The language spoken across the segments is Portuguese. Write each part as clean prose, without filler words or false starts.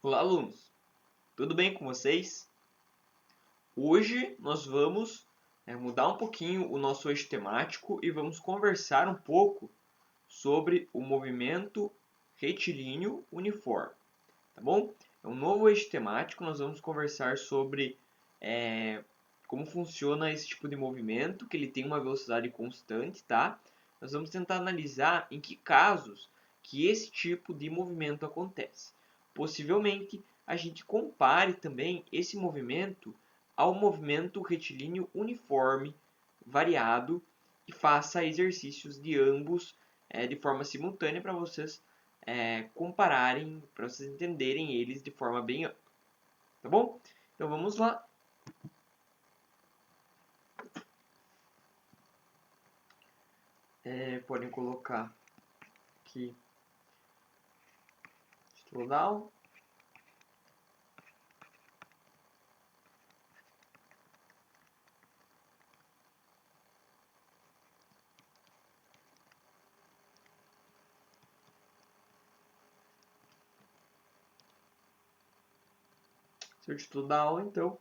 Olá, alunos! Tudo bem com vocês? Hoje nós vamos mudar um pouquinho o nosso eixo temático e vamos conversar um pouco sobre o movimento retilíneo uniforme, tá bom? É um novo eixo temático, nós vamos conversar sobre como funciona esse tipo de movimento, que ele tem uma velocidade constante, tá? Nós vamos tentar analisar em que casos que esse tipo de movimento acontece. Possivelmente a gente compare também esse movimento ao movimento retilíneo uniforme variado e faça exercícios de ambos de forma simultânea para vocês compararem, para vocês entenderem eles de forma bem ampla, tá bom? Então vamos lá. Podem colocar aqui slowdown. Se eu título da aula, então,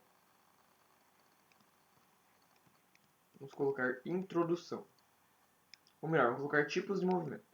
vamos colocar introdução. Ou melhor, vamos colocar tipos de movimento.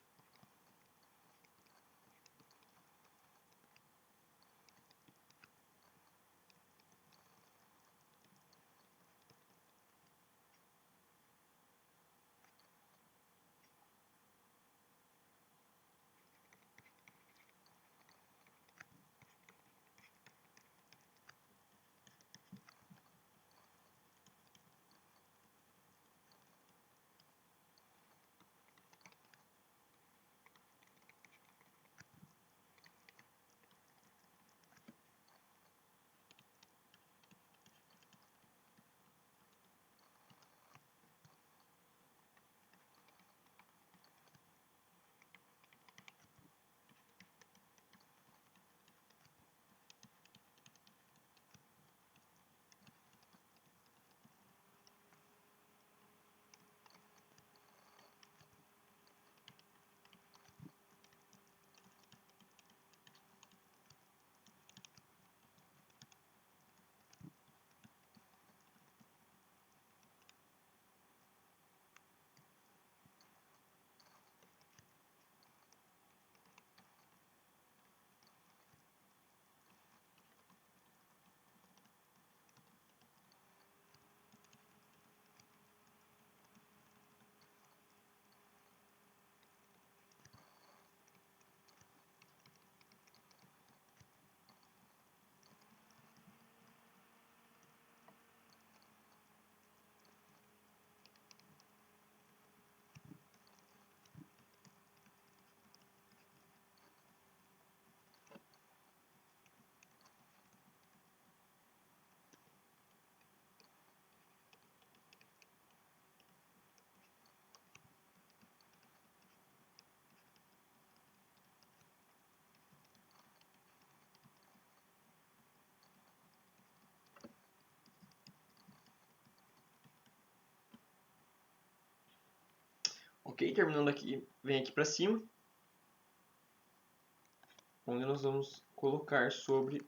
Ok, terminando aqui, vem aqui para cima, onde nós vamos colocar sobre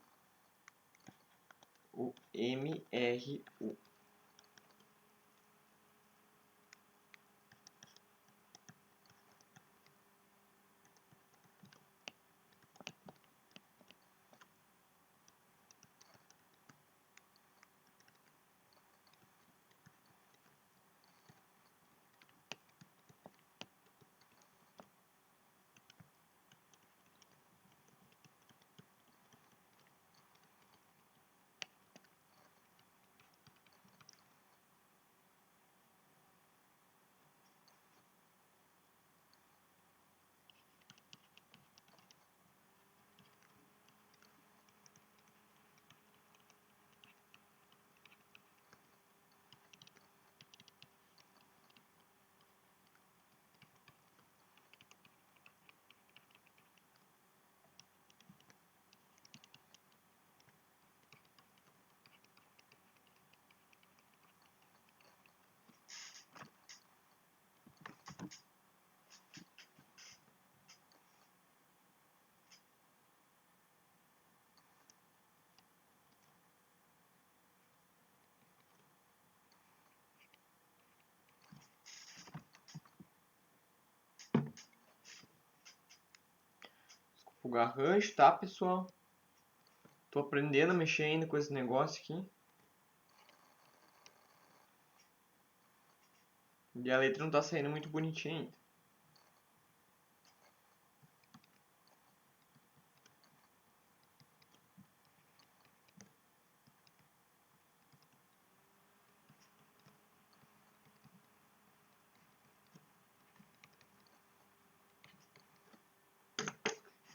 o MRU. o garrancho, tá, pessoal? Tô aprendendo a mexer ainda com esse negócio aqui. E a letra não tá saindo muito bonitinha ainda.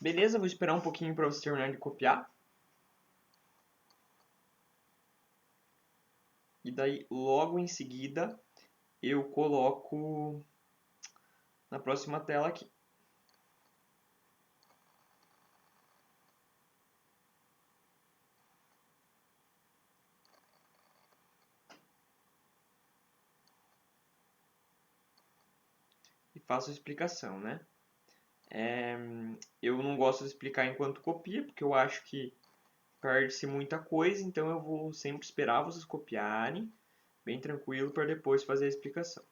Beleza, vou esperar um pouquinho para você terminar de copiar. E daí, logo em seguida, eu coloco na próxima tela aqui. E faço a explicação, né? Eu não gosto de explicar enquanto copia, porque eu acho que perde-se muita coisa, então eu vou sempre esperar vocês copiarem, bem tranquilo, para depois fazer a explicação.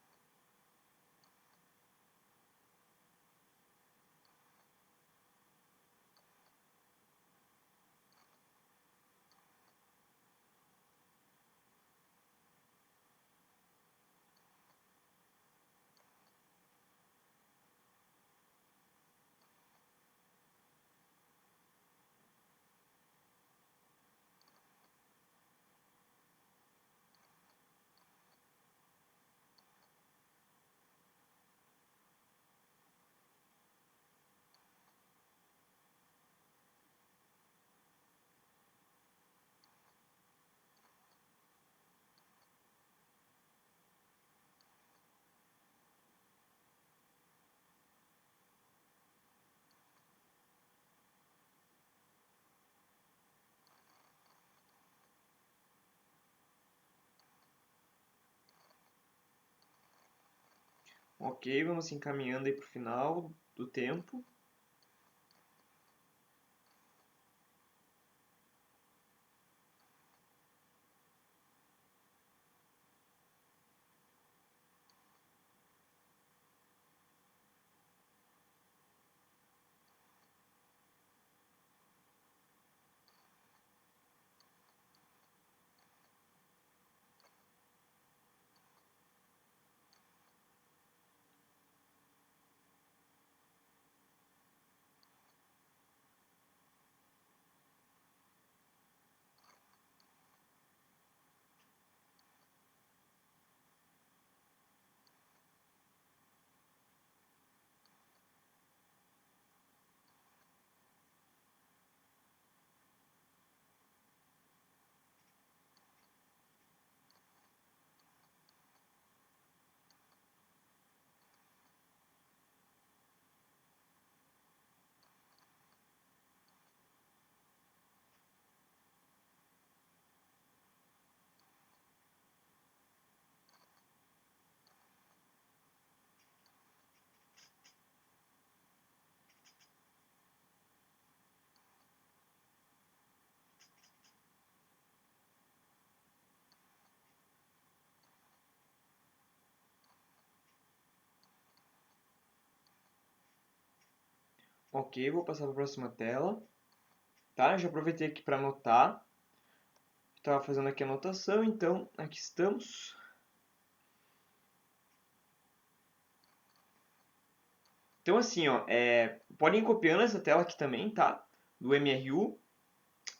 Ok, vamos encaminhando aí para o final do tempo. Ok, vou passar para a próxima tela. Tá, já aproveitei aqui para anotar. Estava fazendo aqui a anotação, então aqui estamos. Então assim, ó, podem ir copiando essa tela aqui também, tá? Do MRU.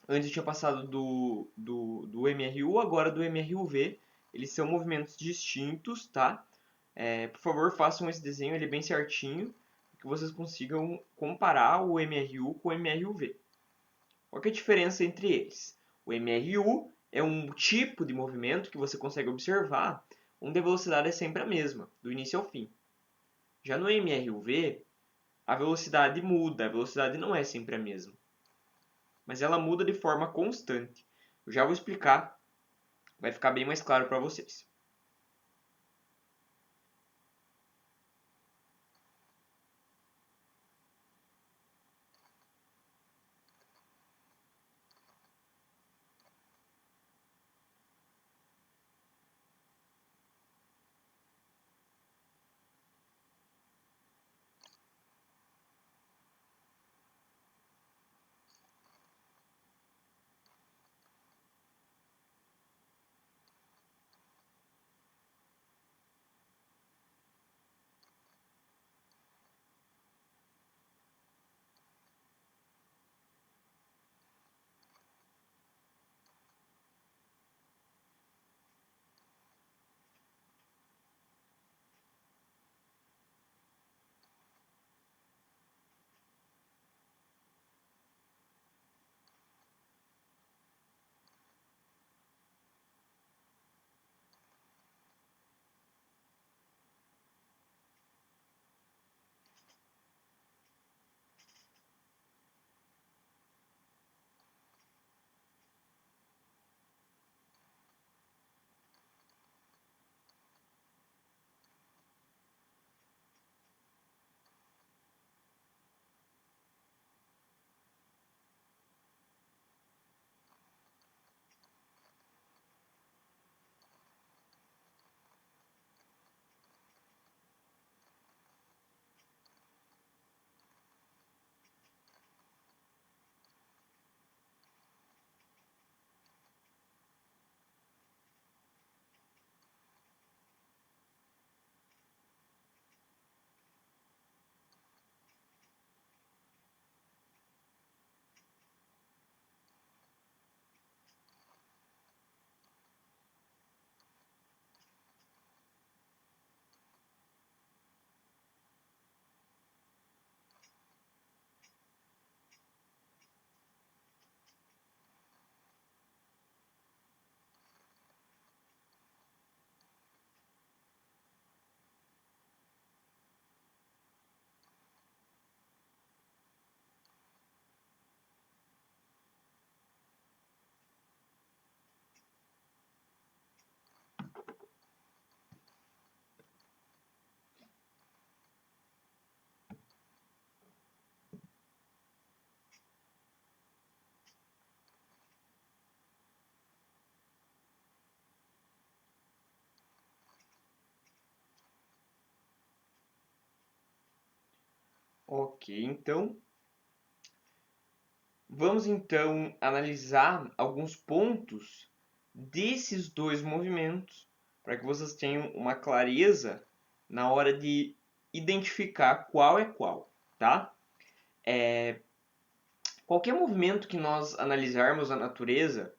Antes eu tinha passado do MRU, agora do MRUV. Eles são movimentos distintos, tá? Por favor, façam esse desenho, ele é bem certinho, que vocês consigam comparar o MRU com o MRUV. Qual que é a diferença entre eles? O MRU é um tipo de movimento que você consegue observar, onde a velocidade é sempre a mesma, do início ao fim. Já no MRUV, a velocidade muda, a velocidade não é sempre a mesma, mas ela muda de forma constante. Eu já vou explicar, vai ficar bem mais claro para vocês. Ok, então vamos então analisar alguns pontos desses dois movimentos para que vocês tenham uma clareza na hora de identificar qual é qual, tá? Qualquer movimento que nós analisarmos na natureza,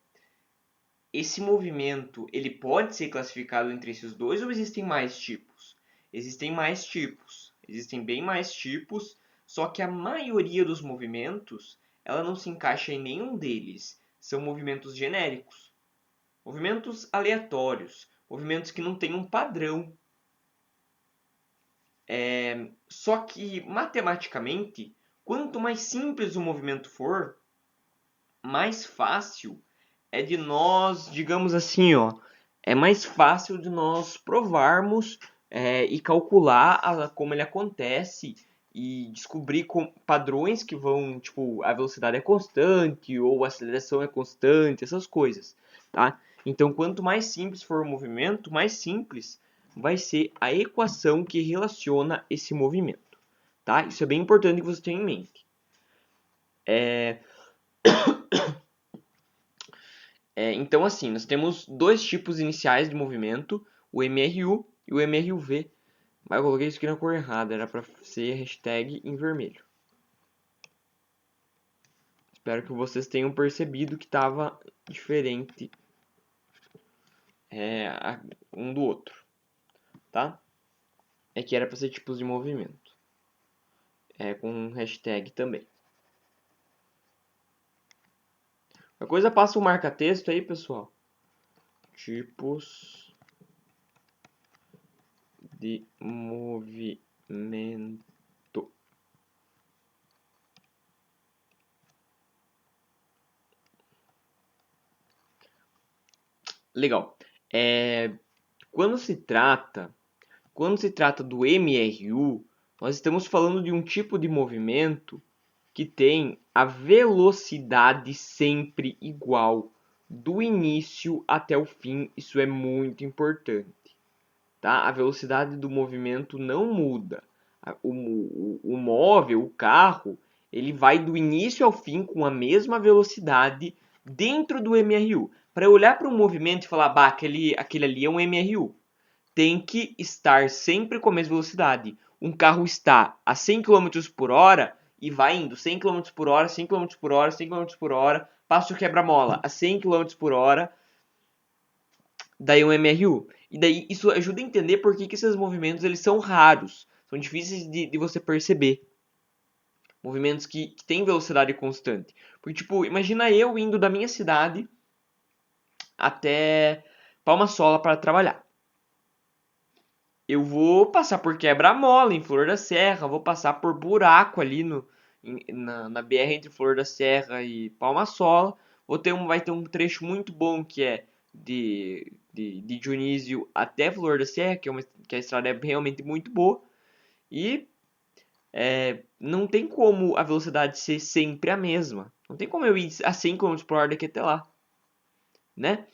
esse movimento ele pode ser classificado entre esses dois ou existem mais tipos? Existem mais tipos, existem bem mais tipos, só que a maioria dos movimentos ela não se encaixa em nenhum deles. São movimentos genéricos, movimentos aleatórios, movimentos que não têm um padrão. Só que matematicamente, quanto mais simples o movimento for, mais fácil é de nós, digamos assim, ó, é mais fácil de nós provarmos e calcular como ele acontece e descobrir padrões que vão, tipo, a velocidade é constante ou a aceleração é constante, essas coisas, tá? Então, quanto mais simples for o movimento, mais simples vai ser a equação que relaciona esse movimento, tá? Isso é bem importante que você tenha em mente. Então, assim, nós temos dois tipos iniciais de movimento, o MRU e o MRUV. Mas eu coloquei isso aqui na cor errada, era para ser hashtag em vermelho. Espero que vocês tenham percebido que estava diferente um do outro, tá? É que era para ser tipos de movimento, com hashtag também. A coisa passa o marca-texto aí, pessoal. Tipos de movimento. Legal. Quando se trata do MRU, nós estamos falando de um tipo de movimento que tem a velocidade sempre igual, do início até o fim. Isso é muito importante, tá? A velocidade do movimento não muda. O móvel, o carro, ele vai do início ao fim com a mesma velocidade dentro do MRU. Para eu olhar para um movimento e falar, bah, aquele ali é um MRU, tem que estar sempre com a mesma velocidade. Um carro está a 100 km por hora e vai indo 100 km por hora, 100 km por hora, 100 km por hora, passa o quebra-mola a 100 km por hora, daí um MRU. E daí isso ajuda a entender por que esses movimentos eles são raros, são difíceis de você perceber. Movimentos que têm velocidade constante. Porque, tipo, imagina eu indo da minha cidade até Palma-Sola para trabalhar. Eu vou passar por quebra-mola em Flor da Serra, vou passar por buraco ali na BR entre Flor da Serra e Palma-Sola. Vai ter um trecho muito bom que é de Dionísio até Flor da Serra, que a estrada é realmente muito boa. E não tem como a velocidade ser sempre a mesma. Não tem como eu ir a 100 km por hora daqui até lá, né?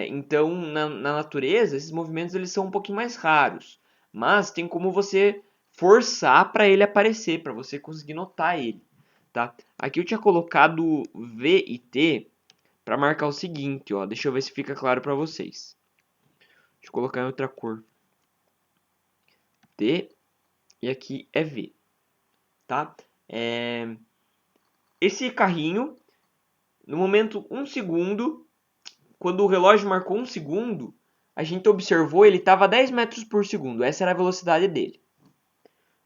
Então, na natureza, esses movimentos eles são um pouquinho mais raros, mas tem como você forçar para ele aparecer, para você conseguir notar ele, tá? Aqui eu tinha colocado V e T para marcar o seguinte, ó. Deixa eu ver se fica claro para vocês. Deixa eu colocar em outra cor. T e aqui é V, tá? Esse carrinho, no momento 1 segundo, quando o relógio marcou 1 segundo, a gente observou ele estava a 10 metros por segundo. Essa era a velocidade dele.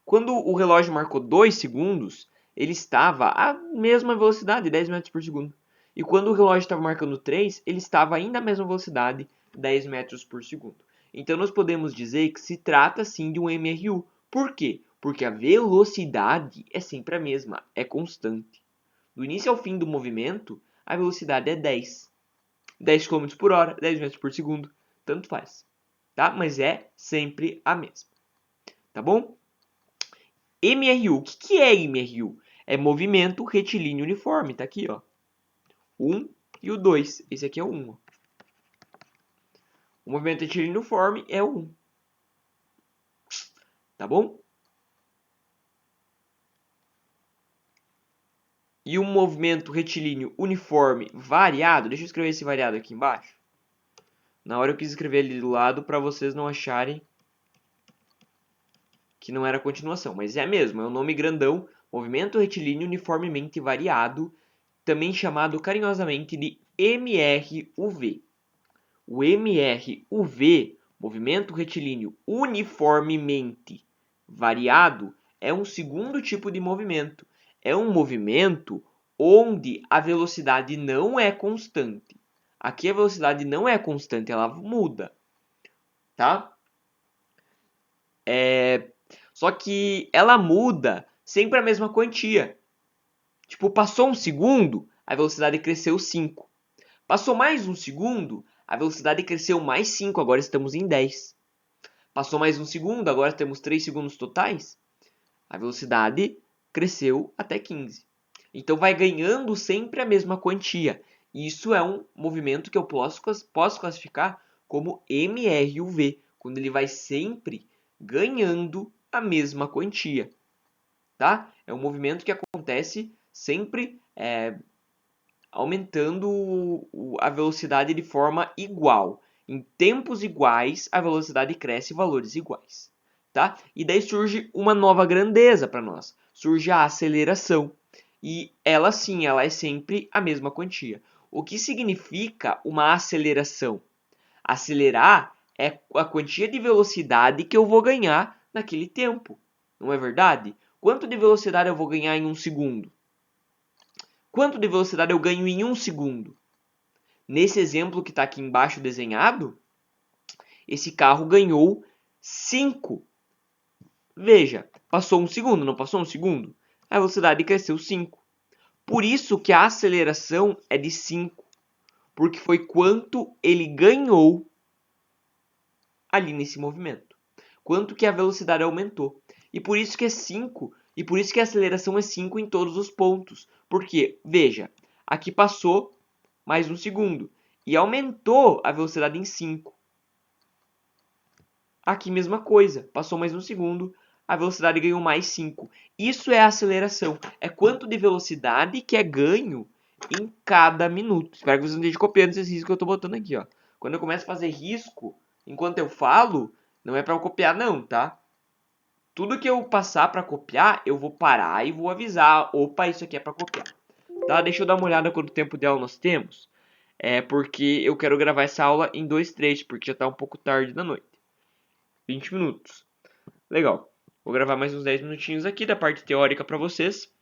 Quando o relógio marcou 2 segundos, ele estava à mesma velocidade, 10 metros por segundo. E quando o relógio estava marcando 3, ele estava ainda à mesma velocidade, 10 metros por segundo. Então nós podemos dizer que se trata sim de um MRU. Por quê? Porque a velocidade é sempre a mesma, é constante. Do início ao fim do movimento, a velocidade é 10. 10 km por hora, 10 metros por segundo, tanto faz, tá? Mas é sempre a mesma, tá bom? MRU, o que é MRU? É movimento retilíneo uniforme, tá aqui, ó. 1 e o 2, esse aqui é o 1. Ó. O movimento retilíneo uniforme é o 1, tá bom? e um movimento retilíneo uniforme variado. Deixa eu escrever esse variado aqui embaixo. Na hora eu quis escrever ali do lado para vocês não acharem que não era continuação, mas é mesmo, é o nome grandão, movimento retilíneo uniformemente variado, também chamado carinhosamente de MRUV. O MRUV, movimento retilíneo uniformemente variado, é um segundo tipo de movimento. É um movimento onde a velocidade não é constante. Aqui a velocidade não é constante, ela muda, tá? Só que ela muda sempre a mesma quantia. Tipo, passou um segundo, a velocidade cresceu 5. Passou mais um segundo, a velocidade cresceu mais 5, agora estamos em 10. Passou mais um segundo, agora temos 3 segundos totais. A velocidade cresceu até 15. Então vai ganhando sempre a mesma quantia. Isso é um movimento que eu posso classificar como MRUV, quando ele vai sempre ganhando a mesma quantia. Tá? É um movimento que acontece sempre aumentando a velocidade de forma igual. Em tempos iguais, a velocidade cresce em valores iguais. Tá? E daí surge uma nova grandeza para nós. Surge a aceleração. E ela sim, ela é sempre a mesma quantia. O que significa uma aceleração? Acelerar é a quantia de velocidade que eu vou ganhar naquele tempo. Não é verdade? Quanto de velocidade eu vou ganhar em um segundo? Quanto de velocidade eu ganho em um segundo? Nesse exemplo que está aqui embaixo desenhado, esse carro ganhou 5. Veja, passou um segundo, não passou um segundo? A velocidade cresceu 5. Por isso que a aceleração é de 5. Porque foi quanto ele ganhou ali nesse movimento. Quanto que a velocidade aumentou. E por isso que é 5. E por isso que a aceleração é 5 em todos os pontos. Porque, veja, aqui passou mais um segundo. E aumentou a velocidade em 5. Aqui mesma coisa. Passou mais um segundo. A velocidade ganhou mais 5. Isso é a aceleração. É quanto de velocidade que é ganho em cada minuto. Espero que vocês não estejam copiando esses riscos que eu estou botando aqui. Ó. Quando eu começo a fazer risco, enquanto eu falo, não é para eu copiar não, tá? Tudo que eu passar para copiar, eu vou parar e vou avisar. Opa, isso aqui é para copiar. Tá? Deixa eu dar uma olhada quanto tempo de aula nós temos. Porque eu quero gravar essa aula em 2 trechos, porque já está um pouco tarde da noite. 20 minutos. Legal. Vou gravar mais uns 10 minutinhos aqui da parte teórica para vocês.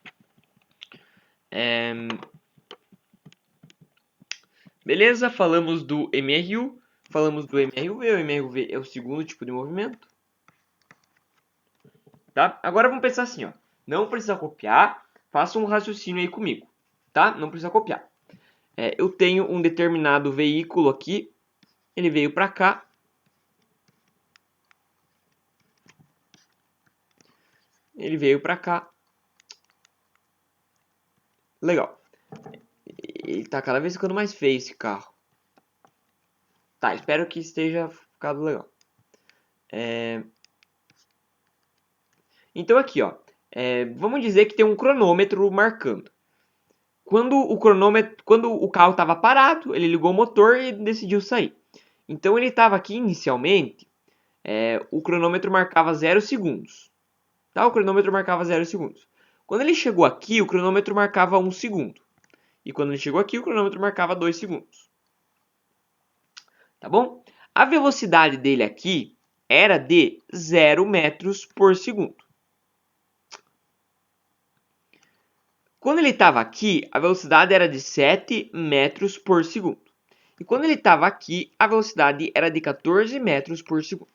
Beleza, falamos do MRU, falamos do MRUV. O MRUV é o segundo tipo de movimento. Tá? Agora vamos pensar assim, ó. Não precisa copiar, faça um raciocínio aí comigo. Tá? Não precisa copiar. Eu tenho um determinado veículo aqui, ele veio para cá. Ele veio para cá. Legal. Ele tá cada vez ficando mais feio esse carro. Tá, espero que esteja ficado legal. Então aqui, ó. Vamos dizer que tem um cronômetro marcando. Quando o carro estava parado, ele ligou o motor e decidiu sair. Então ele estava aqui inicialmente, o cronômetro marcava 0 segundos. Tá? O cronômetro marcava 0 segundos. Quando ele chegou aqui, o cronômetro marcava 1 segundo. E quando ele chegou aqui, o cronômetro marcava 2 segundos. Tá bom? A velocidade dele aqui era de 0 metros por segundo. Quando ele estava aqui, a velocidade era de 7 metros por segundo. E quando ele estava aqui, a velocidade era de 14 metros por segundo.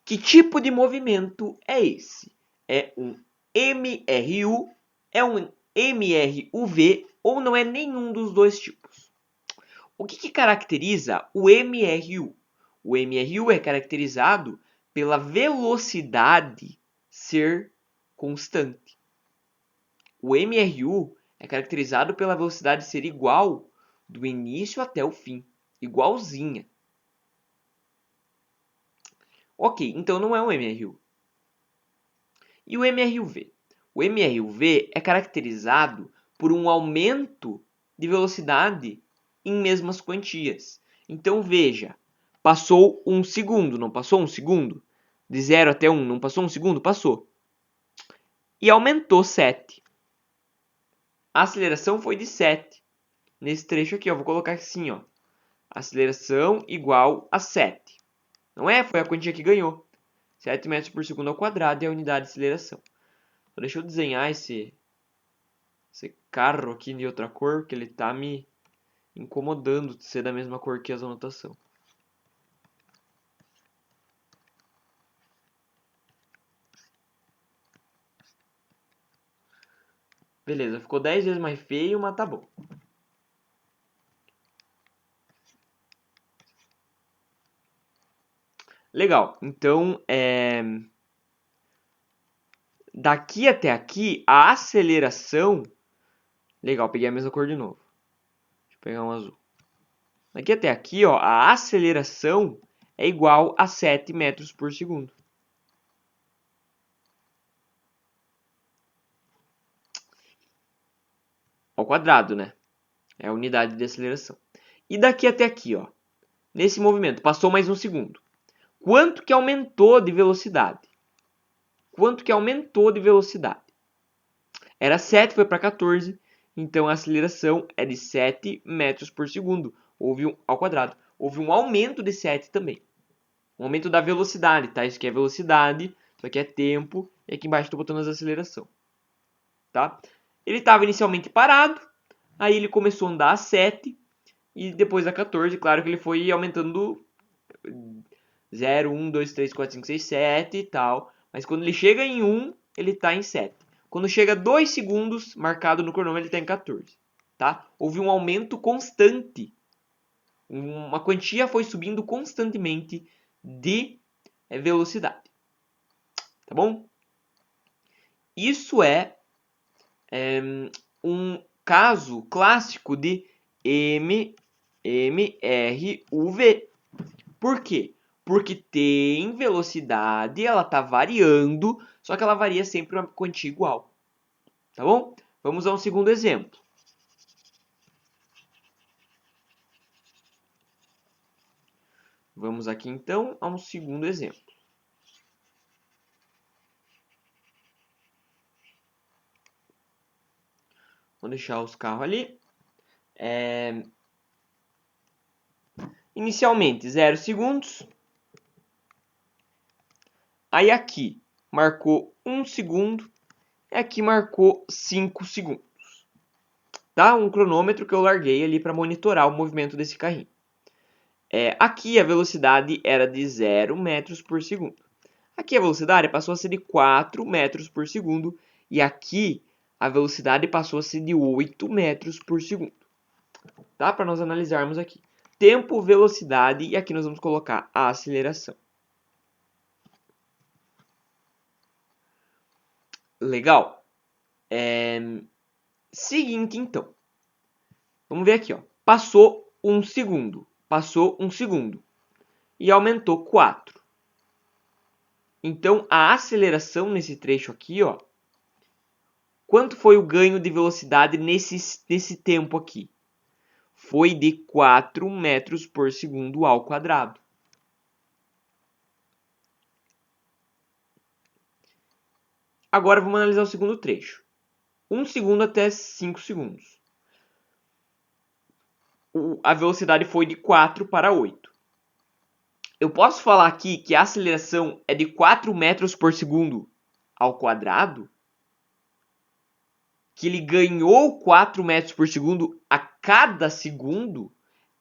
Que tipo de movimento é esse? É um MRU, é um MRUV ou não é nenhum dos dois tipos? O que caracteriza o MRU? O MRU é caracterizado pela velocidade ser constante. O MRU é caracterizado pela velocidade ser igual do início até o fim, igualzinha. Ok, então não é um MRU. E o MRUV? O MRUV é caracterizado por um aumento de velocidade em mesmas quantias. Então veja, passou 1 segundo, não passou 1 segundo? De 0 até 1, não passou 1 segundo? Passou. E aumentou 7. A aceleração foi de 7. Nesse trecho aqui, vou colocar assim, aceleração igual a 7. Não é? Foi a quantia que ganhou. 7 metros por segundo ao quadrado é a unidade de aceleração. Então, deixa eu desenhar esse carro aqui de outra cor, que ele tá me incomodando de ser da mesma cor que as anotações. Beleza, ficou 10 vezes mais feio, mas tá bom. Legal, então daqui até aqui a aceleração... Legal, peguei a mesma cor de novo. Deixa eu pegar um azul. Daqui até aqui, a aceleração é igual a 7 metros por segundo. Ao quadrado, né? É a unidade de aceleração. E daqui até aqui, nesse movimento, passou mais 1 segundo. Quanto que aumentou de velocidade? Quanto que aumentou de velocidade? Era 7, foi para 14. Então a aceleração é de 7 metros por segundo. Ao quadrado. Houve um aumento de 7 também. Um aumento da velocidade, tá? Isso aqui é velocidade, isso aqui é tempo. E aqui embaixo estou botando as aceleração. Tá? Ele estava inicialmente parado. Aí ele começou a andar a 7. E depois a 14, claro que ele foi aumentando 0, 1, 2, 3, 4, 5, 6, 7 e tal. Mas quando ele chega em 1, ele está em 7. Quando chega a 2 segundos, marcado no cronômetro, ele está em 14. Tá? Houve um aumento constante. Uma quantia foi subindo constantemente de velocidade. Tá bom? Isso é um caso clássico de MRUV. Por quê? Porque tem velocidade, ela está variando, só que ela varia sempre uma quantia igual. Tá bom? Vamos a um segundo exemplo. Vamos aqui então a um segundo exemplo. Vou deixar os carros ali. Inicialmente 0 segundos. Aí aqui marcou 1 segundo. E aqui marcou 5 segundos. Tá? Um cronômetro que eu larguei ali para monitorar o movimento desse carrinho. Aqui a velocidade era de 0 metros por segundo. Aqui a velocidade passou a ser de 4 metros por segundo. E aqui a velocidade passou a ser de 8 metros por segundo. Tá? Para nós analisarmos aqui. Tempo, velocidade e aqui nós vamos colocar a aceleração. Legal. Seguinte então. Vamos ver aqui. Passou 1 segundo. Passou 1 segundo. E aumentou 4. Então a aceleração nesse trecho aqui, quanto foi o ganho de velocidade nesse tempo aqui? Foi de 4 metros por segundo ao quadrado. Agora vamos analisar o segundo trecho. 1 segundo até 5 segundos. A velocidade foi de 4 para 8. Eu posso falar aqui que a aceleração é de 4 metros por segundo ao quadrado? Que ele ganhou 4 metros por segundo a cada segundo?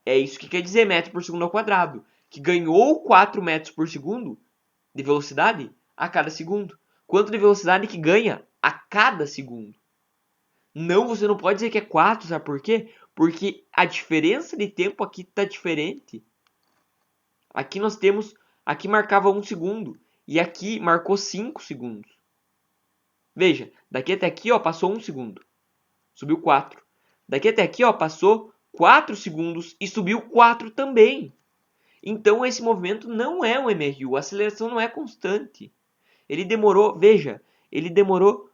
É isso que quer dizer metro por segundo ao quadrado. Que ganhou 4 metros por segundo de velocidade a cada segundo. Quanto de velocidade que ganha a cada segundo? Não, você não pode dizer que é 4, sabe por quê? Porque a diferença de tempo aqui está diferente. Aqui nós temos, aqui marcava 1 segundo e aqui marcou 5 segundos. Veja, daqui até aqui passou 1 segundo, subiu 4. Daqui até aqui passou 4 segundos e subiu 4 também. Então esse movimento não é um MRU, a aceleração não é constante. Ele demorou, veja, ele demorou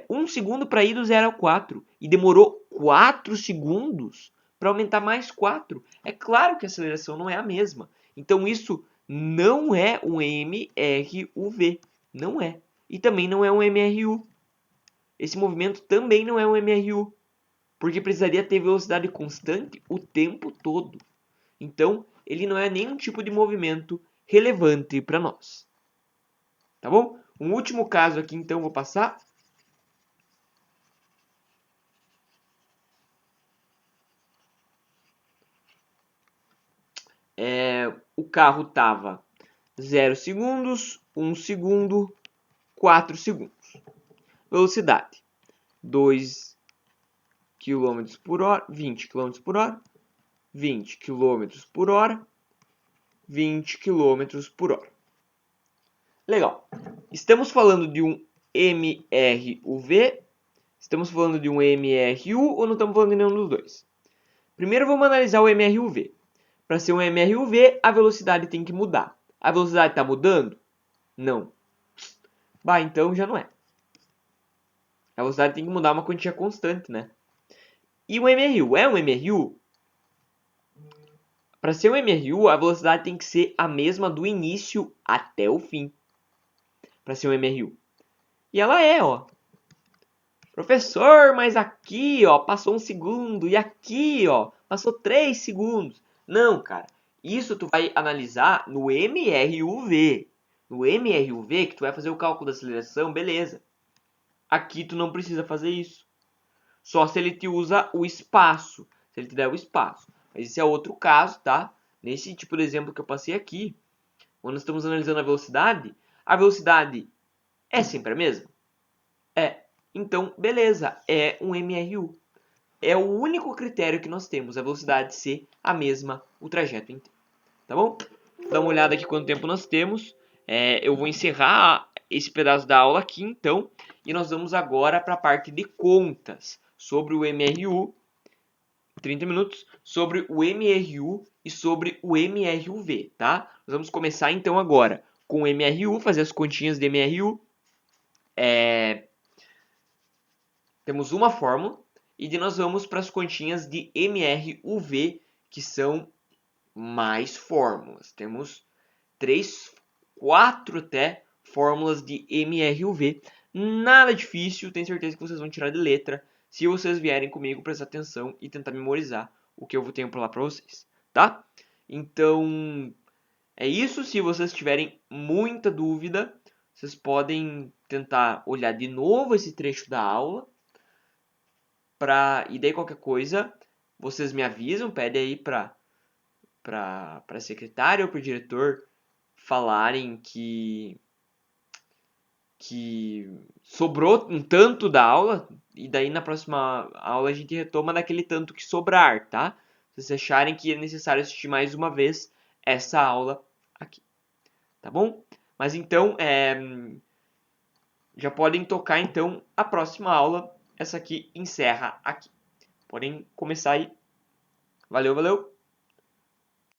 1 segundo para ir do 0 ao 4 e demorou 4 segundos para aumentar mais 4. É claro que a aceleração não é a mesma. Então isso não é um MRUV. Não é. E também não é um MRU. Esse movimento também não é um MRU. Porque precisaria ter velocidade constante o tempo todo. Então, ele não é nenhum tipo de movimento relevante para nós. Tá bom? Um último caso aqui, então, vou passar. O carro estava 0 segundos, 1 segundo, 4 segundos. Velocidade 2 km por hora, 20 km por hora, 20 km por hora, 20 km por hora. Legal. Estamos falando de um MRUV, estamos falando de um MRU ou não estamos falando de nenhum dos dois? Primeiro vamos analisar o MRUV. Para ser um MRUV, a velocidade tem que mudar. A velocidade está mudando? Não. Bah, então já não é. A velocidade tem que mudar uma quantia constante, né? E o MRU é um MRU? Para ser um MRU, a velocidade tem que ser a mesma do início até o fim. Para ser um MRU. E ela é, ó. Professor, mas aqui, ó, passou 1 segundo. E aqui, ó, passou 3 segundos. Não, cara. Isso tu vai analisar no MRUV. No MRUV, que tu vai fazer o cálculo da aceleração, beleza. Aqui tu não precisa fazer isso. Só se ele te usa o espaço. Se ele te der o espaço. Mas esse é outro caso, tá? Nesse tipo de exemplo que eu passei aqui, quando nós estamos analisando a velocidade é sempre a mesma? É. Então, beleza, é um MRU. É o único critério que nós temos, a velocidade ser a mesma o trajeto inteiro. Tá bom? Dá uma olhada aqui quanto tempo nós temos. Eu vou encerrar esse pedaço da aula aqui, então. E nós vamos agora para a parte de contas sobre o MRU. 30 minutos. Sobre o MRU e sobre o MRUV, tá? Nós vamos começar então agora com o MRU, fazer as continhas de MRU. Temos uma fórmula e nós vamos para as continhas de MRUV, que são mais fórmulas. Temos 3, 4 até fórmulas de MRUV. Nada difícil, tenho certeza que vocês vão tirar de letra se vocês vierem comigo, prestar atenção e tentar memorizar o que eu tenho para lá para vocês, tá? Então, é isso. Se vocês tiverem muita dúvida, vocês podem tentar olhar de novo esse trecho da aula. E daí qualquer coisa, vocês me avisam, pedem aí para a secretária ou para o diretor falarem que sobrou um tanto da aula, e daí na próxima aula a gente retoma daquele tanto que sobrar, tá? Se vocês acharem que é necessário assistir mais uma vez essa aula aqui, tá bom? Mas então, já podem tocar então a próxima aula, essa aqui encerra aqui. Podem começar aí. Valeu, valeu!